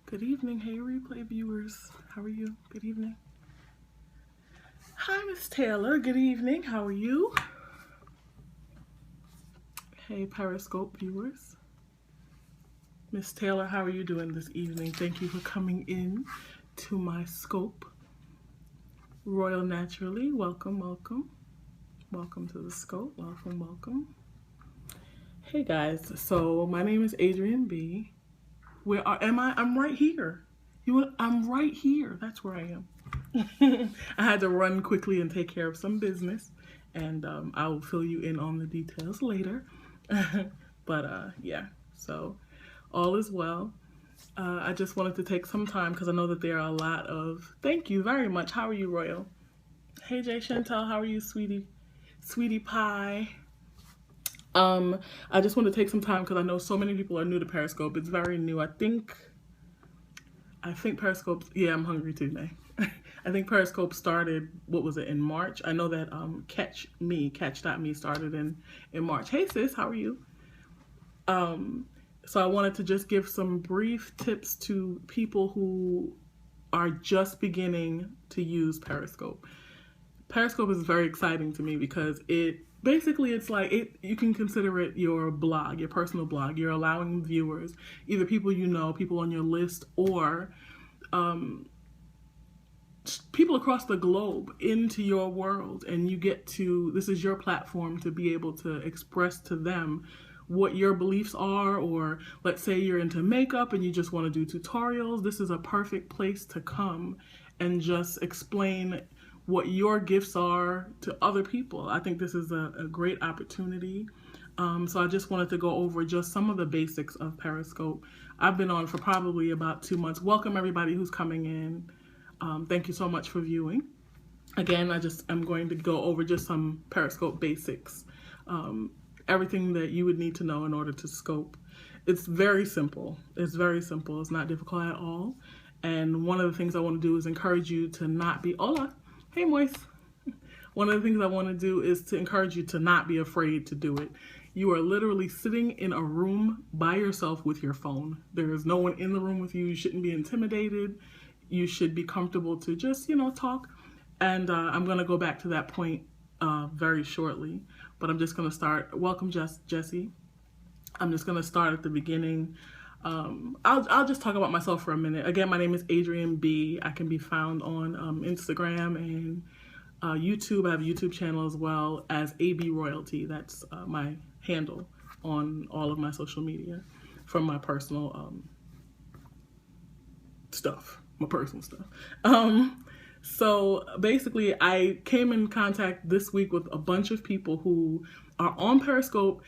Good evening, hey replay viewers. How are you? Good evening. Hi, Miss Taylor. Good evening. How are you? Hey, Periscope viewers. Miss Taylor, how are you doing this evening? Thank you for coming in to my scope. Royal Naturally, welcome, welcome. Welcome to the scope. Welcome, welcome. Hey guys, so my name is Adrienne B. Am I? I'm right here. I'm right here. That's where I am. I had to run quickly and take care of some business, and I will fill you in on the details later. But yeah, so all is well. I just wanted to take some time because I know that there are a lot of, thank you very much. How are you, Royal? Hey, Jay Chantel, how are you, sweetie? Sweetie pie. I just want to take some time because I know so many people are new to Periscope. It's very new. I think Periscope, yeah, I'm hungry too, Nay. I think Periscope started, what was it, in March? I know that Catch.me started in March. Hey sis, how are you? So I wanted to just give some brief tips to people who are just beginning to use Periscope. Periscope is very exciting to me because it's like you can consider it your blog, your personal blog. You're allowing viewers, either people you know, people on your list, or people across the globe into your world, and this is your platform to be able to express to them what your beliefs are. Or let's say you're into makeup and you just want to do tutorials. This is a perfect place to come and just explain what your gifts are to other people. I think this is a great opportunity. So I just wanted to go over just some of the basics of Periscope. I've been on for probably about 2 months. Welcome everybody who's coming in. Thank you so much for viewing. Again, I'm going to go over just some Periscope basics. Everything that you would need to know in order to scope. It's very simple. It's very simple. It's not difficult at all. And one of the things I want to do is encourage you to not be, hola, hey Moise. One of the things I want to do is to encourage you to not be afraid to do it. You are literally sitting in a room by yourself with your phone. There is no one in the room with you. You shouldn't be intimidated. You should be comfortable to just, talk. And I'm going to go back to that point very shortly. But I'm just going to start. Welcome, Jesse. I'm just going to start at the beginning. I'll just talk about myself for a minute. Again, my name is Adrienne B. I can be found on Instagram and YouTube. I have a YouTube channel as well as AB Royalty. That's my handle on all of my social media from my personal stuff. So basically, I came in contact this week with a bunch of people who are on Periscope.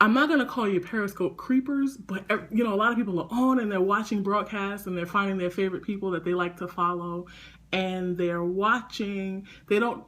I'm not going to call you Periscope creepers, but a lot of people are on and they're watching broadcasts and they're finding their favorite people that they like to follow, and they're watching. They don't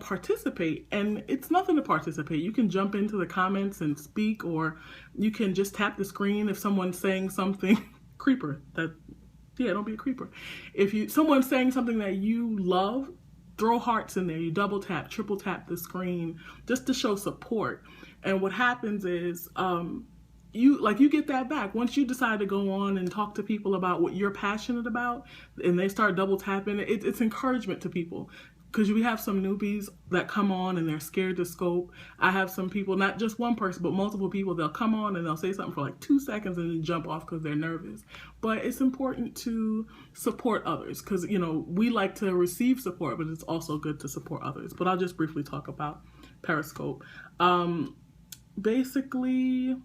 participate, and it's nothing to participate. You can jump into the comments and speak, or you can just tap the screen if someone's saying something. Creeper. Don't be a creeper. If someone's saying something that you love, throw hearts in there. You double tap, triple tap the screen just to show support. And what happens is you get that back. Once you decide to go on and talk to people about what you're passionate about, and they start double tapping, it's encouragement to people. Because we have some newbies that come on and they're scared to scope. I have some people, not just one person, but multiple people, they'll come on and they'll say something for like 2 seconds and then jump off because they're nervous. But it's important to support others because, we like to receive support, but it's also good to support others. But I'll just briefly talk about Periscope. Basically,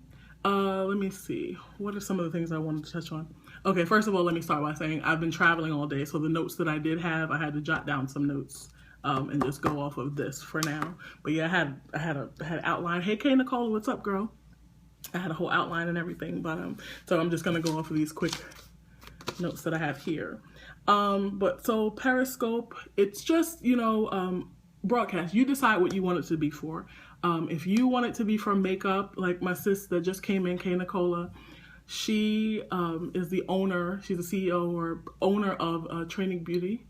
let me see. What are some of the things I wanted to touch on? Okay, first of all, let me start by saying I've been traveling all day, so the notes that I did have, I had to jot down some notes and just go off of this for now. But yeah, I had an outline. Hey, Kay Nicole, what's up, girl? I had a whole outline and everything, but so I'm just gonna go off of these quick notes that I have here. But so Periscope, it's just broadcast. You decide what you want it to be for. If you want it to be for makeup, like my sis that just came in, Kay Nicola. She is the owner, she's the CEO or owner of Training Beauty.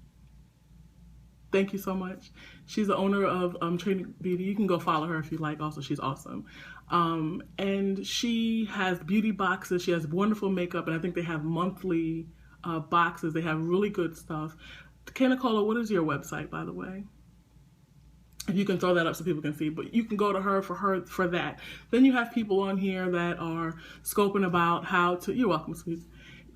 Thank you so much. She's the owner of Training Beauty. You can go follow her if you like. Also, she's awesome. And she has beauty boxes. She has wonderful makeup, and I think they have monthly boxes. They have really good stuff. Nicola, what is your website, by the way? If you can throw that up so people can see, but you can go to her for that. Then you have people on here that are scoping about how to, you're welcome, sweet,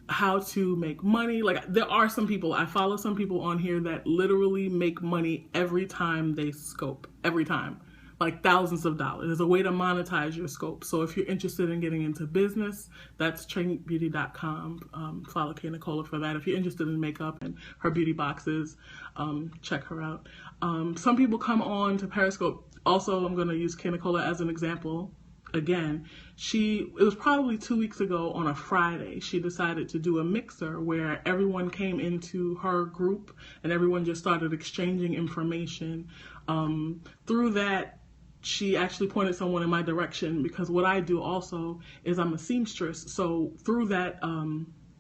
how to make money. Like, there are some people, I follow some people on here that literally make money every time they scope, every time. Like thousands of dollars. There's a way to monetize your scope. So if you're interested in getting into business, that's trainbeauty.com. Follow K Nicola for that. If you're interested in makeup and her beauty boxes, check her out. Some people come on to Periscope. Also, I'm going to use K Nicola as an example. Again, it was probably 2 weeks ago on a Friday, she decided to do a mixer where everyone came into her group and everyone just started exchanging information. Through that, she actually pointed someone in my direction, because what I do also is I'm a seamstress. So through that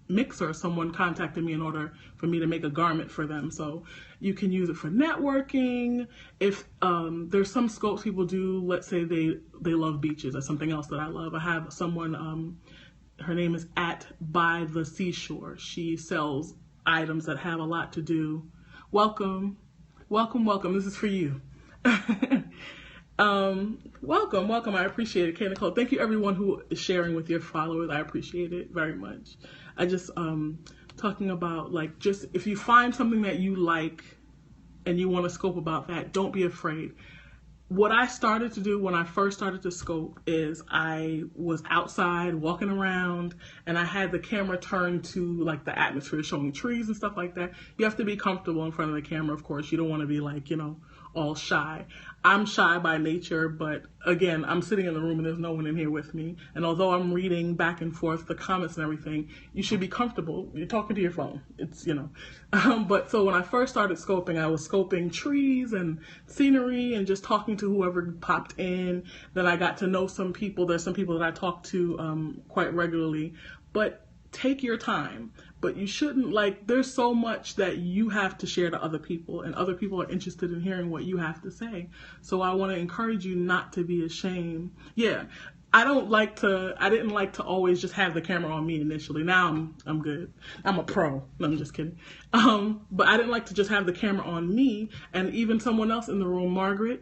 mixer, someone contacted me in order for me to make a garment for them. So you can use it for networking. If there's some scopes people do, let's say they love beaches. That's something else that I love. I have someone, her name is By the Seashore. She sells items that have a lot to do. Welcome, welcome, welcome. This is for you. Welcome. I appreciate it, K Nicole. Thank you everyone who is sharing with your followers. I appreciate it very much. I just talking about, like, just if you find something that you like and you want to scope about that, don't be afraid. What I started to do when I first started to scope is I was outside walking around and I had the camera turned to like the atmosphere, showing trees and stuff like that. You have to be comfortable in front of the camera, of course. You don't want to be like, all shy. I'm shy by nature, but again, I'm sitting in the room and there's no one in here with me. And although I'm reading back and forth the comments and everything, you should be comfortable. You're talking to your phone. It's, but so when I first started scoping, I was scoping trees and scenery and just talking to whoever popped in. Then I got to know some people. There's some people that I talk to quite regularly, but take your time. But you shouldn't, there's so much that you have to share to other people, and other people are interested in hearing what you have to say. So I want to encourage you not to be ashamed. Yeah, I didn't like to always just have the camera on me initially. Now I'm good. I'm a pro. No, I'm just kidding. But I didn't like to just have the camera on me, and even someone else in the room, Margaret,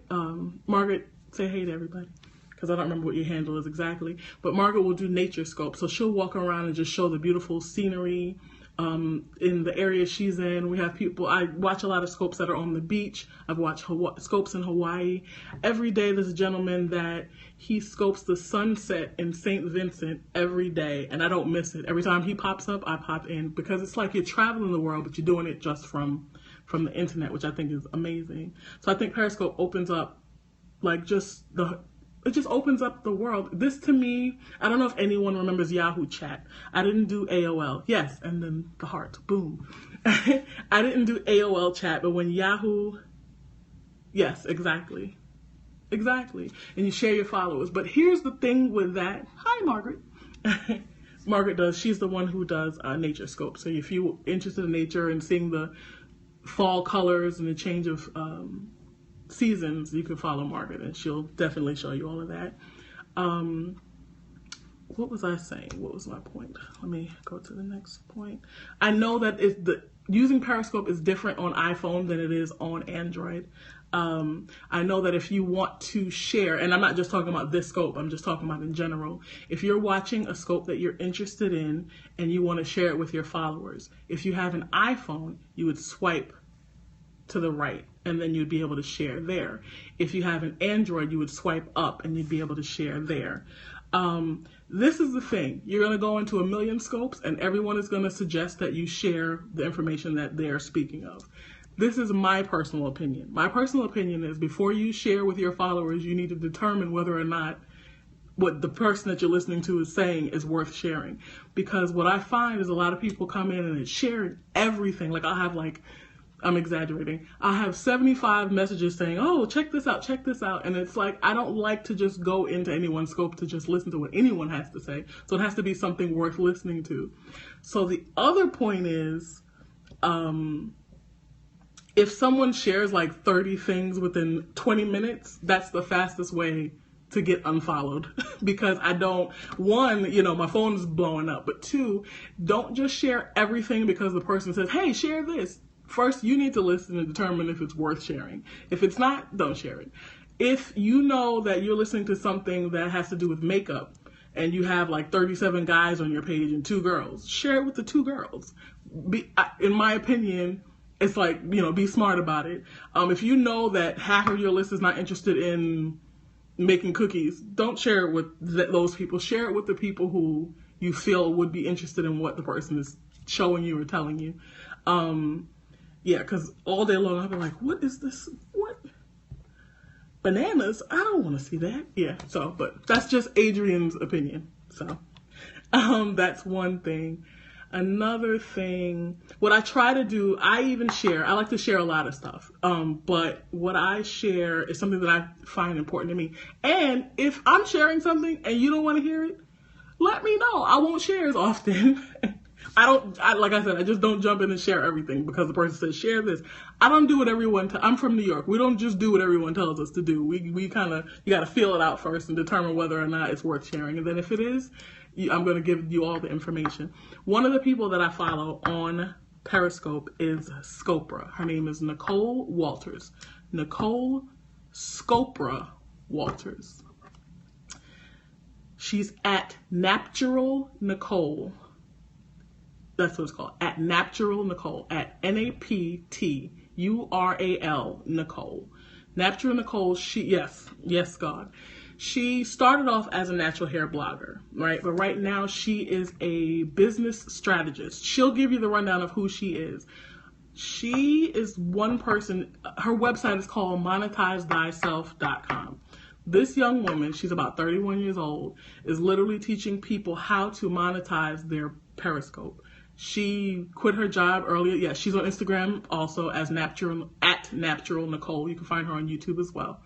say hey to everybody, because I don't remember what your handle is exactly, but Margaret will do nature scope. So she'll walk around and just show the beautiful scenery in the area she's in. We have people, I watch a lot of scopes that are on the beach. I've watched scopes in Hawaii. Every day there's a gentleman that he scopes the sunset in St. Vincent every day, and I don't miss it. Every time he pops up, I pop in, because it's like you're traveling the world, but you're doing it just from the internet, which I think is amazing. So I think Periscope opens up it just opens up the world. This, to me, I don't know if anyone remembers Yahoo Chat. I didn't do AOL. Yes, and then the heart. Boom. I didn't do AOL Chat, but when Yahoo... Yes, exactly. Exactly. And you share your followers. But here's the thing with that. Hi, Margaret. Margaret she's the one who does nature scope. So if you're interested in nature and seeing the fall colors and the change of... seasons, you can follow Margaret and she'll definitely show you all of that. What was I saying? What was my point? Let me go to the next point. I know that using Periscope is different on iPhone than it is on Android. I know that if you want to share, and I'm not just talking about this scope, I'm just talking about in general. If you're watching a scope that you're interested in and you want to share it with your followers, if you have an iPhone, you would swipe to the right, and then you'd be able to share there. If you have an Android, you would swipe up and you'd be able to share there. This is the thing. You're going to go into a million scopes and everyone is going to suggest that you share the information that they're speaking of. This is my personal opinion. My personal opinion is before you share with your followers, you need to determine whether or not what the person that you're listening to is saying is worth sharing. Because what I find is a lot of people come in and it's sharing everything. I'm exaggerating. I have 75 messages saying, oh, check this out. And it's like, I don't like to just go into anyone's scope to just listen to what anyone has to say. So it has to be something worth listening to. So the other point is, if someone shares 30 things within 20 minutes, that's the fastest way to get unfollowed because I don't, one, my phone is blowing up, but two, don't just share everything because the person says, hey, share this. First, you need to listen and determine if it's worth sharing. If it's not, don't share it. If you know that you're listening to something that has to do with makeup and you have like 37 guys on your page and 2 girls, share it with the 2 girls. In my opinion, it's like, be smart about it. If you know that half of your list is not interested in making cookies, don't share it with those people. Share it with the people who you feel would be interested in what the person is showing you or telling you. Yeah, because all day long I'll be like, what is this? What? Bananas? I don't want to see that. Yeah, but that's just Adrienne's opinion. So that's one thing. Another thing, what I try to do, I like to share a lot of stuff. But what I share is something that I find important to me. And if I'm sharing something and you don't want to hear it, let me know. I won't share as often. Like I said, I just don't jump in and share everything because the person says, share this. I don't do what I'm from New York. We don't just do what everyone tells us to do. We kind of, you got to feel it out first and determine whether or not it's worth sharing. And then if it is, I'm going to give you all the information. One of the people that I follow on Periscope is Scopra. Her name is Nicole Walters. Nicole Scopra Walters. She's at Natural Nicole. That's what it's called. At Natural Nicole. At NAPTURAL Nicole. Natural Nicole, yes, God. She started off as a natural hair blogger, right? But right now she is a business strategist. She'll give you the rundown of who she is. She is one person. Her website is called monetizethyself.com. This young woman, she's about 31 years old, is literally teaching people how to monetize their Periscope. She quit her job earlier. Yeah, she's on Instagram also as Natural Nicole. You can find her on YouTube as well.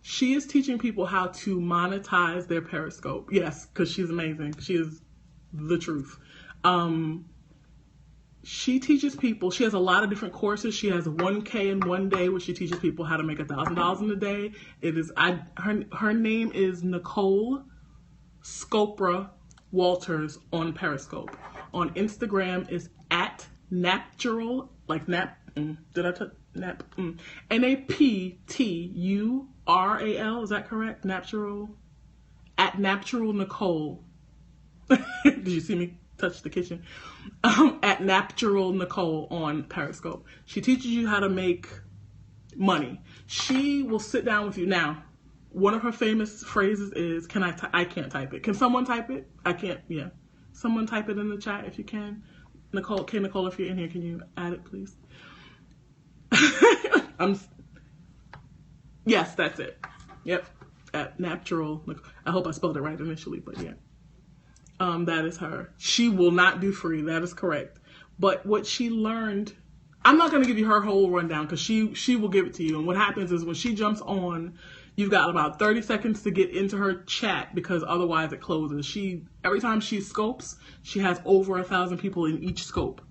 She is teaching people how to monetize their Periscope. Yes, because she's amazing. She is the truth. She teaches people. She has a lot of different courses. She has 1K in one day where she teaches people how to make $1,000 in a day. Her name is Nicole Scopra Walters on Periscope. On Instagram is at Natural, like nap. Nap? NAPTURAL. Is that correct? Natural. At Natural Nicole. Did you see me touch the kitchen? At Natural Nicole on Periscope. She teaches you how to make money. She will sit down with you. Now, one of her famous phrases is, I can't type it. Can someone type it? I can't, yeah. Someone type it in the chat if you can. Nicole, if you're in here, can you add it, please? Yes, that's it. Yep. At Natural. I hope I spelled it right initially, but yeah. That is her. She will not do free. That is correct. But what she learned, I'm not going to give you her whole rundown because she will give it to you. And what happens is when she jumps on, you've got about 30 seconds to get into her chat because otherwise it closes. Every time she scopes, she has over 1,000 people in each scope.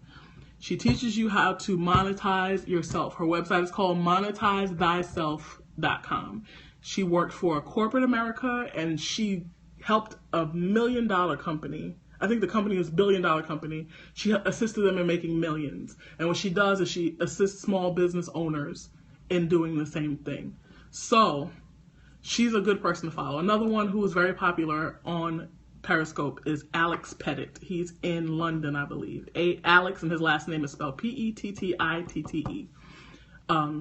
She teaches you how to monetize yourself. Her website is called monetizethyself.com. She worked for corporate America and she helped a $1 million company. I think the company is $1 billion company. She assisted them in making millions. And what she does is she assists small business owners in doing the same thing. So she's a good person to follow. Another one who is very popular on Periscope is Alex Pettit. He's in London, I believe. Alex, and his last name is spelled Pettitte.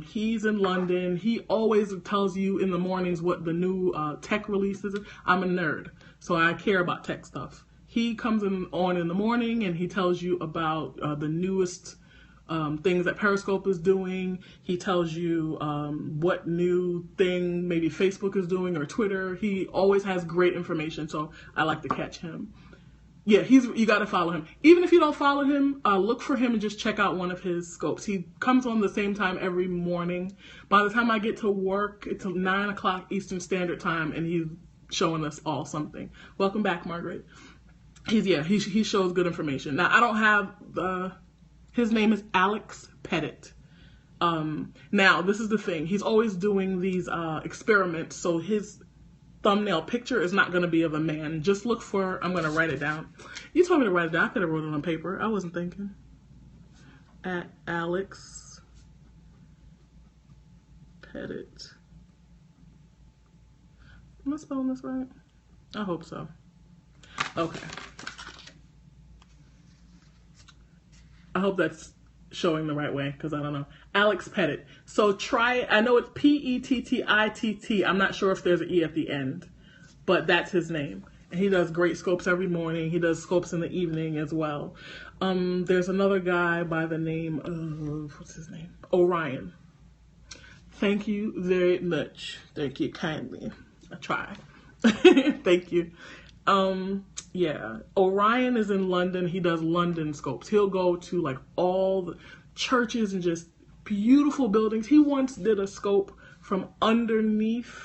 He's in London. He always tells you in the mornings what the new tech releases. I'm a nerd, so I care about tech stuff. He comes on in the morning and he tells you about the newest things that Periscope is doing. He tells you what new thing maybe Facebook is doing or Twitter. He always has great information, so I like to catch him. Yeah, you got to follow him. Even if you don't follow him, look for him and just check out one of his scopes. He comes on the same time every morning. By the time I get to work, it's 9 o'clock Eastern Standard Time, and he's showing us all something. Welcome back, Margaret. He shows good information. Now, I don't have his name is Alex Pettit. Now, this is the thing. He's always doing these experiments, so his thumbnail picture is not going to be of a man. Just look for, I'm going to write it down. You told me to write it down. I could have wrote it on paper. I wasn't thinking. At Alex Pettit. Am I spelling this right? I hope so. Okay. I hope that's showing the right way, because I don't know. Alex Pettit. So try it. I know it's Pettitt. I'm not sure if there's an E at the end, but that's his name. And he does great scopes every morning. He does scopes in the evening as well. There's another guy by the name of, what's his name? Orion. Thank you very much. Thank you kindly. I try. Thank you. Yeah, Orion is in London. He does London scopes. He'll go to like all the churches and just beautiful buildings. He once did a scope from underneath.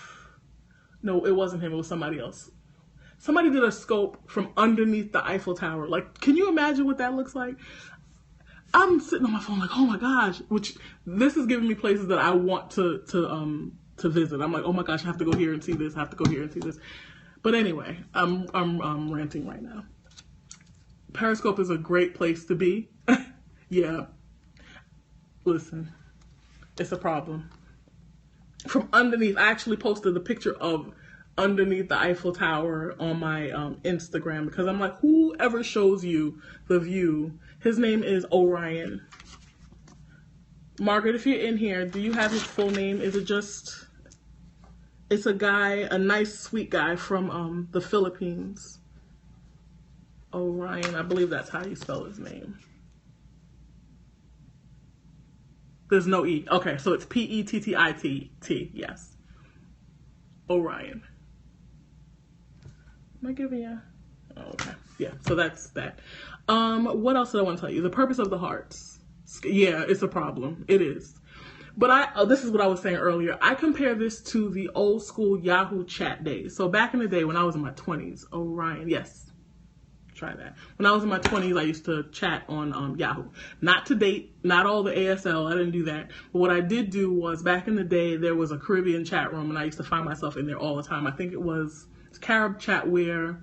No, it wasn't him. It was somebody else. Somebody did a scope from underneath the Eiffel Tower. Like, can you imagine what that looks like? I'm sitting on my phone like, oh my gosh, which this is giving me places that I want to visit. I'm like, oh my gosh, I have to go here and see this. I have to go here and see this. But anyway, I'm ranting right now. Periscope is a great place to be. Yeah. Listen, it's a problem. From underneath, I actually posted a picture of underneath the Eiffel Tower on my Instagram, because I'm like, whoever shows you the view, his name is Orion. Margaret, if you're in here, do you have his full name? Is it just... It's a guy, a nice, sweet guy from the Philippines. Orion, I believe that's how you spell his name. There's no E. Okay, so it's Pettitt, yes. Orion. Am I giving you? Oh, okay, yeah, so that's that. What else did I want to tell you? The purpose of the hearts. Yeah, it's a problem. It is. But this is what I was saying earlier. I compare this to the old school Yahoo chat days. So back in the day when I was in my 20s, Orion, yes, try that. When I was in my 20s, I used to chat on Yahoo. Not to date, not all the ASL, I didn't do that. But what I did do was, back in the day, there was a Caribbean chat room, and I used to find myself in there all the time. I think it was Carib chat, where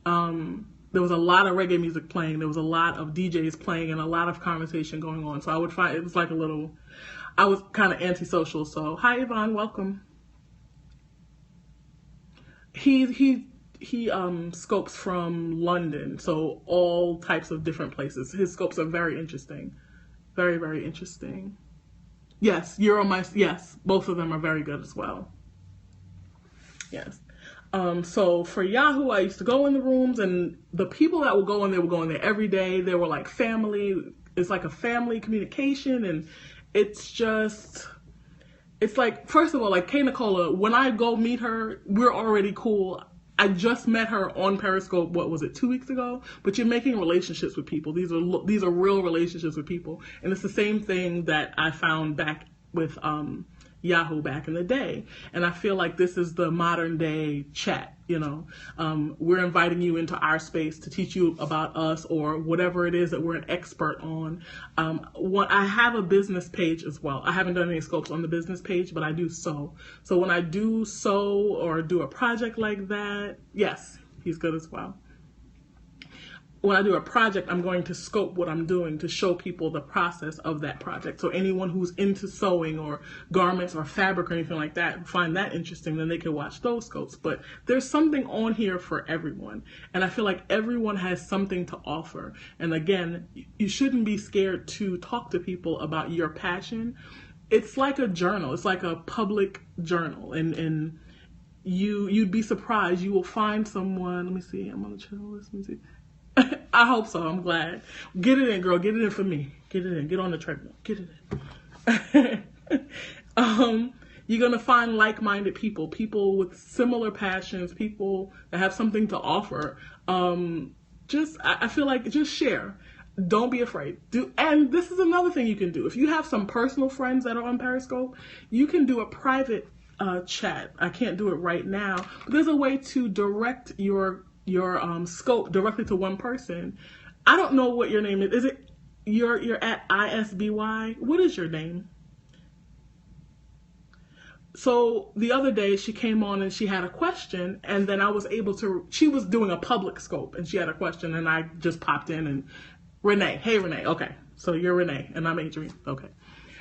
there was a lot of reggae music playing. There was a lot of DJs playing and a lot of conversation going on. So I would find, it was like a little... I was kind of antisocial, so hi Yvonne, welcome. He scopes from London, so all types of different places. His scopes are very interesting, very, very interesting. Yes, yes, both of them are very good as well. Yes. So for Yahoo, I used to go in the rooms, and the people that would go in there every day. They were like family. It's like a family communication, and it's like, first of all, like Kay Nicola, when I go meet her, we're already cool. I just met her on Periscope, what was it, 2 weeks ago? But you're making relationships with people. These are real relationships with people. And it's the same thing that I found back with Yahoo back in the day. And I feel like this is the modern day chat, you know. We're inviting you into our space to teach you about us or whatever it is that we're an expert on. I have a business page as well. I haven't done any scopes on the business page, but I do sew. So when I do sew or do a project like that, yes, he's good as well. When I do a project, I'm going to scope what I'm doing to show people the process of that project. So anyone who's into sewing or garments or fabric or anything like that, find that interesting, then they can watch those scopes. But there's something on here for everyone. And I feel like everyone has something to offer. And again, you shouldn't be scared to talk to people about your passion. It's like a journal. It's like a public journal. And you'd be surprised. You will find someone. Let me see. I'm on the channel list. Let me see. I hope so. I'm glad. Get it in, girl. Get it in for me. Get it in. Get on the treadmill. Get it in. You're going to find like-minded people with similar passions, people that have something to offer. I feel like just share. Don't be afraid. And this is another thing you can do. If you have some personal friends that are on Periscope, you can do a private chat. I can't do it right now, but there's a way to direct your scope directly to one person. I don't know what your name is. Is it you're at ISBY? What is your name? So the other day she came on and she had a question, and then I was able to, she was doing a public scope and she had a question, and I just popped in and Renee, hey Renee, okay. So you're Renee and I'm Adrienne, okay.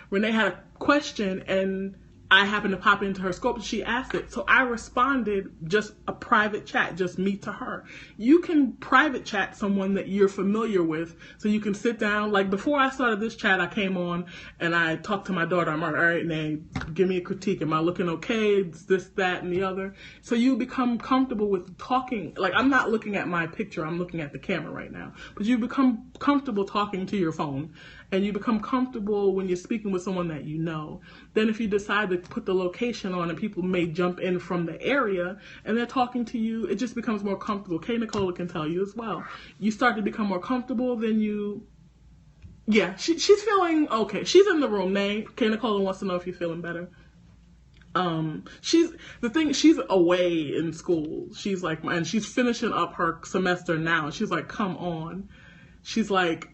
Renee had a question and I happened to pop into her scope and she asked it. So I responded, just a private chat, just me to her. You can private chat someone that you're familiar with, so you can sit down. Like before I started this chat, I came on and I talked to my daughter. I'm like, all right, Nay, give me a critique. Am I looking okay? It's this, that, and the other. So you become comfortable with talking. Like I'm not looking at my picture, I'm looking at the camera right now. But you become comfortable talking to your phone. And you become comfortable when you're speaking with someone that you know. Then if you decide to put the location on and people may jump in from the area and they're talking to you, it just becomes more comfortable. Kay Nicola can tell you as well. You start to become more comfortable, then you, yeah, she's feeling okay. She's in the room, Nay. Kay Nicola wants to know if you're feeling better. She's away in school. She's like, and she's finishing up her semester now. She's like, come on. She's like,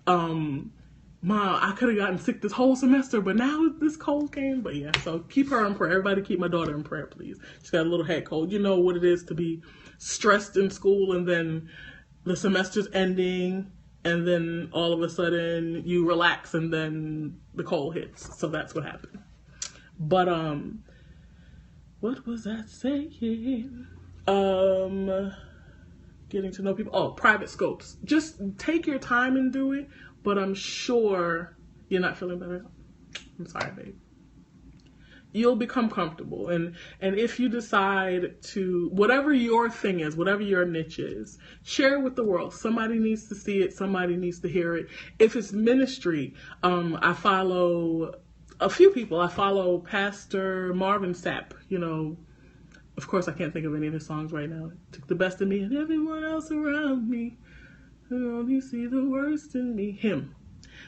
Mom, I could have gotten sick this whole semester, but now this cold came. But yeah, so keep her in prayer. Everybody keep my daughter in prayer, please. She's got a little head cold. You know what it is to be stressed in school and then the semester's ending and then all of a sudden you relax and then the cold hits. So that's what happened. But, what was I saying? Getting to know people. Oh, private scopes. Just take your time and do it. But I'm sure you're not feeling better. I'm sorry, babe. You'll become comfortable. And if you decide to, whatever your thing is, whatever your niche is, share it with the world. Somebody needs to see it. Somebody needs to hear it. If it's ministry, I follow a few people. I follow Pastor Marvin Sapp. You know, of course, I can't think of any of his songs right now. Took the best of me and everyone else around me. You see the worst in me. Him.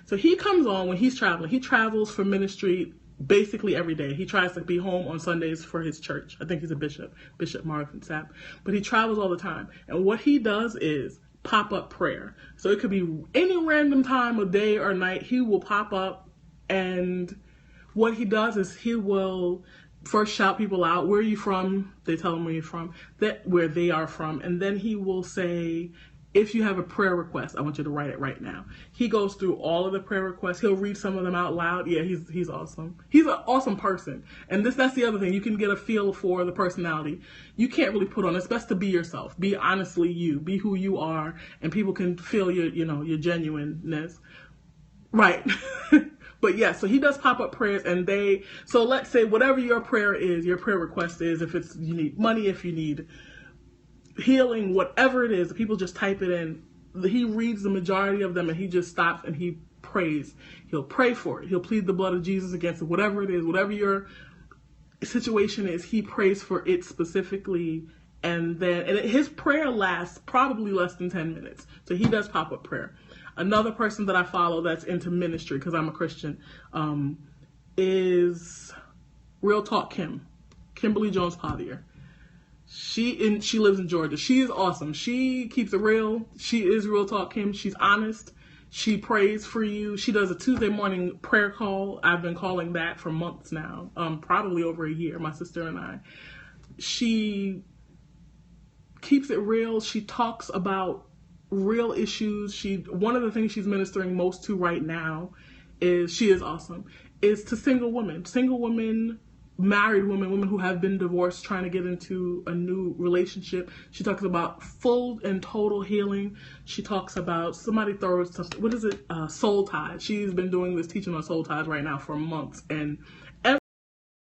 So he comes on when he's traveling. He travels for ministry basically every day. He tries to be home on Sundays for his church. I think he's a bishop, Bishop Marvin Sapp. But he travels all the time. And what he does is pop-up prayer. So it could be any random time of day or night. He will pop up, and what he does is he will first shout people out. Where are you from? They tell him where you're from, where they are from. And then he will say, if you have a prayer request, I want you to write it right now. He goes through all of the prayer requests. He'll read some of them out loud. Yeah, he's awesome. He's an awesome person. And that's the other thing. You can get a feel for the personality. You can't really put on. It's best to be yourself. Be honestly you. Be who you are. And people can feel your genuineness. Right. But yeah, so he does pop-up prayers, and so let's say whatever your prayer is, your prayer request is, if it's, you need money, if you need healing, whatever it is, people just type it in. He reads the majority of them and he just stops and he prays. He'll pray for it. He'll plead the blood of Jesus against it. Whatever it is, whatever your situation is, he prays for it specifically. And his prayer lasts probably less than 10 minutes. So he does pop-up prayer. Another person that I follow that's into ministry, because I'm a Christian, is Real Talk Kimberly Jones Pothier. She lives in Georgia. She is awesome. She keeps it real. She is Real Talk Kim. She's honest. She prays for you. She does a Tuesday morning prayer call. I've been calling that for months now, probably over a year, my sister and I. She keeps it real. She talks about real issues. One of the things she's ministering most to right now is to single women, married women who have been divorced, trying to get into a new relationship. She talks about full and total healing. She talks about, soul ties. She's been doing this teaching on soul ties right now for months, and